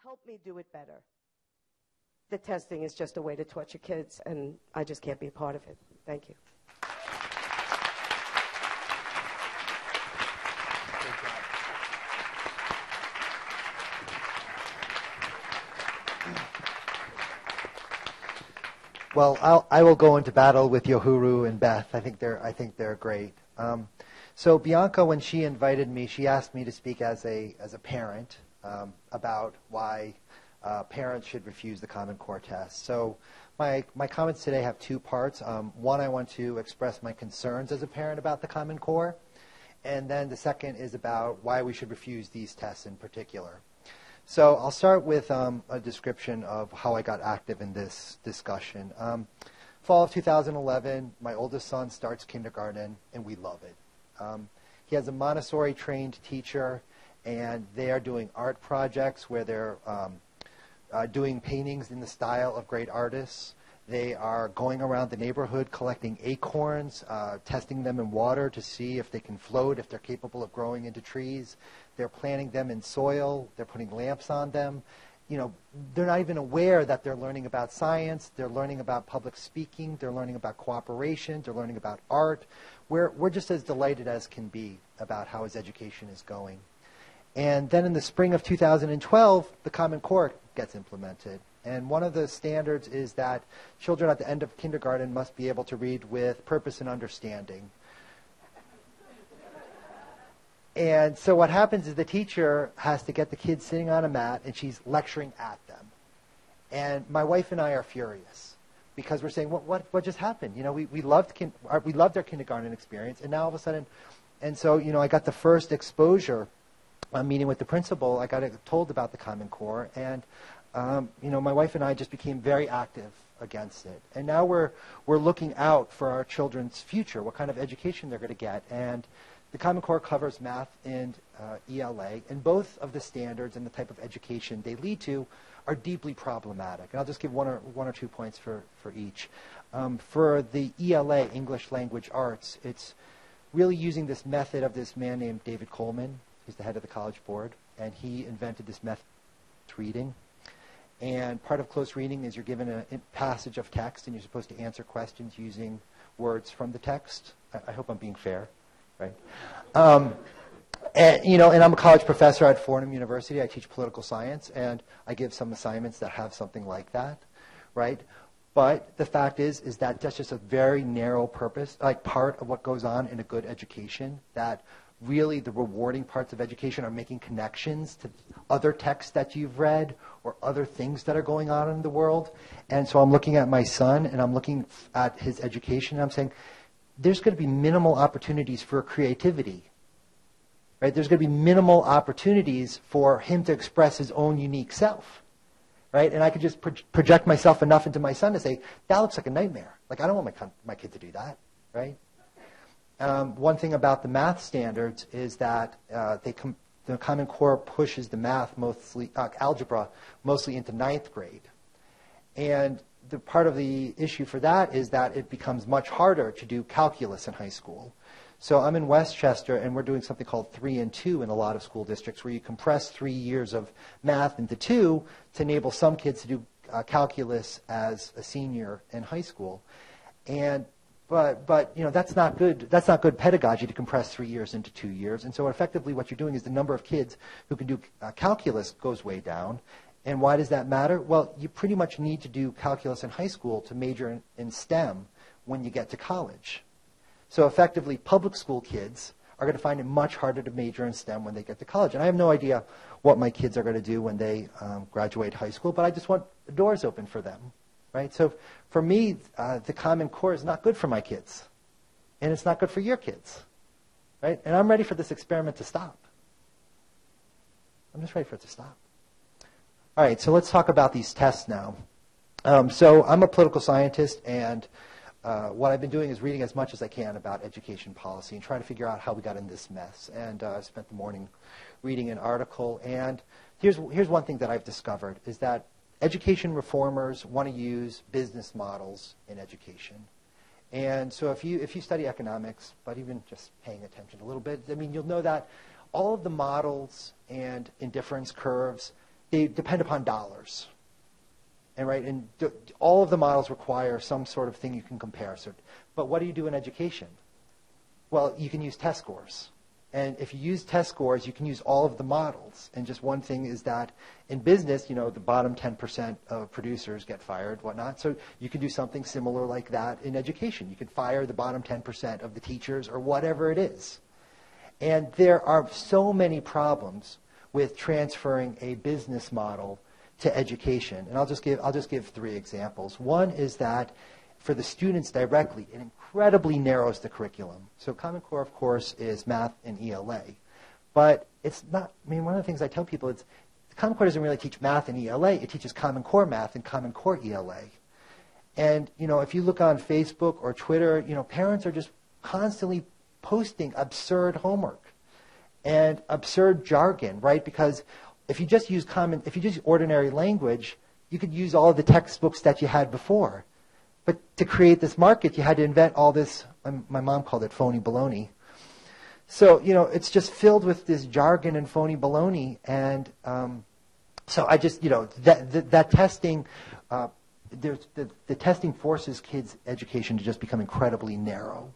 help me do it better. The testing is just a way to torture kids, and I just can't be a part of it. Thank you. Well, I will go into battle with Yohuru and Beth. I think they're great. So Bianca, when she invited me, she asked me to speak as a parent about why parents should refuse the Common Core test. So my comments today have two parts. One, I want to express my concerns as a parent about the Common Core, and then the second is about why we should refuse these tests in particular. So I'll start with a description of how I got active in this discussion. Fall of 2011, my oldest son starts kindergarten, and we love it. He has a Montessori-trained teacher, and they are doing art projects where they're doing paintings in the style of great artists. They are going around the neighborhood collecting acorns, testing them in water to see if they can float, if they're capable of growing into trees. They're planting them in soil. They're putting lamps on them. You know, they're not even aware that they're learning about science. They're learning about public speaking. They're learning about cooperation. They're learning about art. We're just as delighted as can be about how his education is going. And then in the spring of 2012, the Common Core gets implemented. And one of the standards is that children at the end of kindergarten must be able to read with purpose and understanding. And so what happens is the teacher has to get the kids sitting on a mat, and she's lecturing at them. And my wife and I are furious because we're saying, what just happened? You know, we loved our kindergarten experience, and now all of a sudden, and so, you know, I got the first exposure meeting with the principal. I got told about the Common Core, and you know, my wife and I just became very active against it. And now we're looking out for our children's future, what kind of education they're going to get. And the Common Core covers math and ELA, and both of the standards and the type of education they lead to are deeply problematic. And I'll just give one or 2 points for each. For the ELA, English Language Arts, it's really using this method of this man named David Coleman. He's the head of the College Board, and he invented this method of reading. And part of close reading is you're given a passage of text, and you're supposed to answer questions using words from the text. I hope I'm being fair, right? And, you know, and I'm a college professor at Fordham University. I teach political science, and I give some assignments that have something like that, right? But the fact is that that's just a very narrow purpose, like part of what goes on in a good education, that really the rewarding parts of education are making connections to other texts that you've read or other things that are going on in the world. And so I'm looking at my son, and I'm looking at his education, and I'm saying, there's going to be minimal opportunities for creativity, right? There's going to be minimal opportunities for him to express his own unique self, right? And I could just project myself enough into my son to say, that looks like a nightmare. Like, I don't want my kid to do that, right? One thing about the math standards is that the Common Core pushes the math, mostly algebra, mostly into 9th grade. And the part of the issue for that is that it becomes much harder to do calculus in high school. So I'm in Westchester, and we're doing something called 3 and 2 in a lot of school districts, where you compress 3 years of math into 2 to enable some kids to do calculus as a senior in high school. And But you know, that's not good. That's not good pedagogy to compress 3 years into 2 years. And so effectively what you're doing is the number of kids who can do calculus goes way down. And why does that matter? Well, you pretty much need to do calculus in high school to major in STEM when you get to college. So effectively, public school kids are going to find it much harder to major in STEM when they get to college. And I have no idea what my kids are going to do when they graduate high school, but I just want the doors open for them. Right? So for me, the Common Core is not good for my kids. And it's not good for your kids. Right? And I'm ready for this experiment to stop. I'm just ready for it to stop. All right, so let's talk about these tests now. So I'm a political scientist, and what I've been doing is reading as much as I can about education policy and trying to figure out how we got in this mess. And I spent the morning reading an article. And here's one thing that I've discovered, is that education reformers want to use business models in education. And so if you study economics, but even just paying attention a little bit, I mean, you'll know that all of the models and indifference curves they depend upon dollars. And all of the models require some sort of thing you can compare. So, but what do you do in education? Well, you can use test scores. And if you use test scores, you can use all of the models. And just one thing is that in business, the bottom 10% of producers get fired, whatnot. So you can do something similar like that in education. You could fire the bottom 10% of the teachers or whatever it is. And there are so many problems with transferring a business model to education. And I'll just give 3 examples. One is that for the students directly, it incredibly narrows the curriculum. So Common Core, of course, is math and ELA. But it's not, one of the things I tell people is Common Core doesn't really teach math and ELA. It teaches Common Core math and Common Core ELA. And, if you look on Facebook or Twitter, parents are just constantly posting absurd homework and absurd jargon, right? Because if you just use ordinary language, you could use all of the textbooks that you had before. But to create this market, you had to invent all this, my mom called it phony baloney. So, it's just filled with this jargon and phony baloney. And so I just, that testing, the testing forces kids' education to just become incredibly narrow.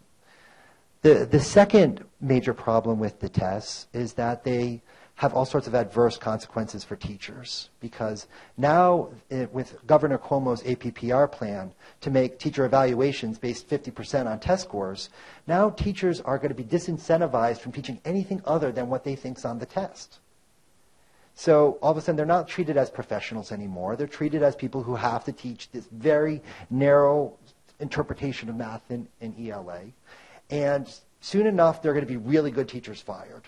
The second major problem with the tests is that they have all sorts of adverse consequences for teachers, because now with Governor Cuomo's APPR plan to make teacher evaluations based 50% on test scores, now teachers are going to be disincentivized from teaching anything other than what they think's on the test. So all of a sudden they're not treated as professionals anymore. They're treated as people who have to teach this very narrow interpretation of math in ELA. And soon enough, they're going to be really good teachers fired.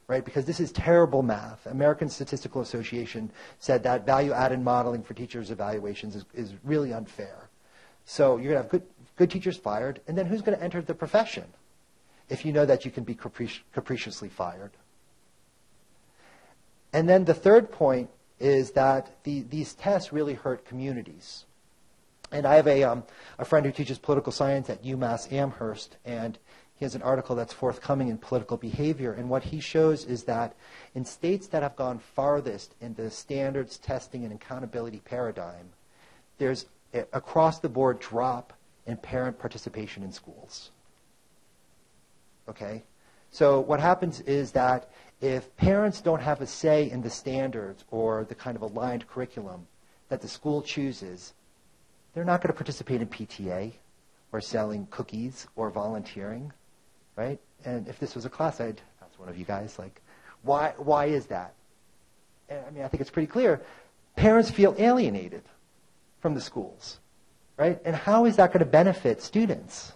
Right? Because this is terrible math. American Statistical Association said that value-added modeling for teachers' evaluations is really unfair. So you're going to have good teachers fired, and then who's going to enter the profession if you know that you can be capriciously fired? And then the third point is that these tests really hurt communities. And I have a friend who teaches political science at UMass Amherst, and he has an article that's forthcoming in Political Behavior, and what he shows is that in states that have gone farthest in the standards, testing, and accountability paradigm, there's an across-the-board drop in parent participation in schools. Okay? So what happens is that if parents don't have a say in the standards or the kind of aligned curriculum that the school chooses, they're not going to participate in PTA or selling cookies or volunteering. Right? And if this was a class, I'd ask one of you guys, why is that? And I think it's pretty clear. Parents feel alienated from the schools, right? And how is that going to benefit students?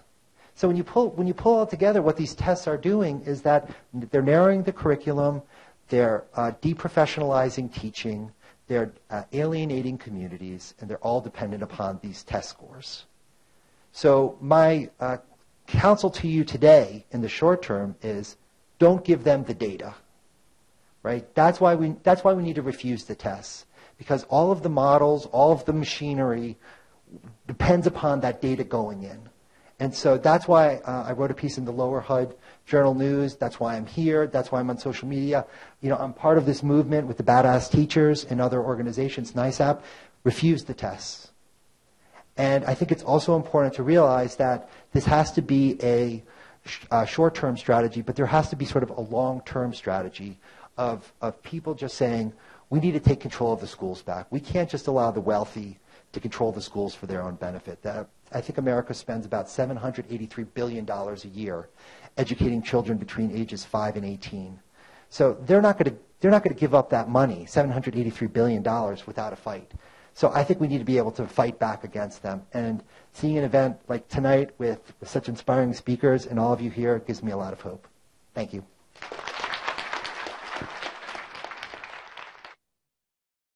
So when you pull all together, what these tests are doing is that they're narrowing the curriculum, they're deprofessionalizing teaching, they're alienating communities, and they're all dependent upon these test scores. So my counsel to you today in the short term is don't give them the data, right? That's why we need to refuse the tests, because all of the models, all of the machinery depends upon that data going in. And so that's why I wrote a piece in the Lower HUD Journal News. That's why I'm here. That's why I'm on social media. I'm part of this movement with the Badass Teachers and other organizations, NISAP. Refuse the tests. And I think it's also important to realize that this has to be a short-term strategy, but there has to be sort of a long-term strategy of people just saying, we need to take control of the schools back. We can't just allow the wealthy to control the schools for their own benefit. I think America spends about $783 billion a year educating children between ages 5 and 18. So they're not going to give up that money, $783 billion, without a fight. So I think we need to be able to fight back against them. And seeing an event like tonight with such inspiring speakers and all of you here gives me a lot of hope. Thank you.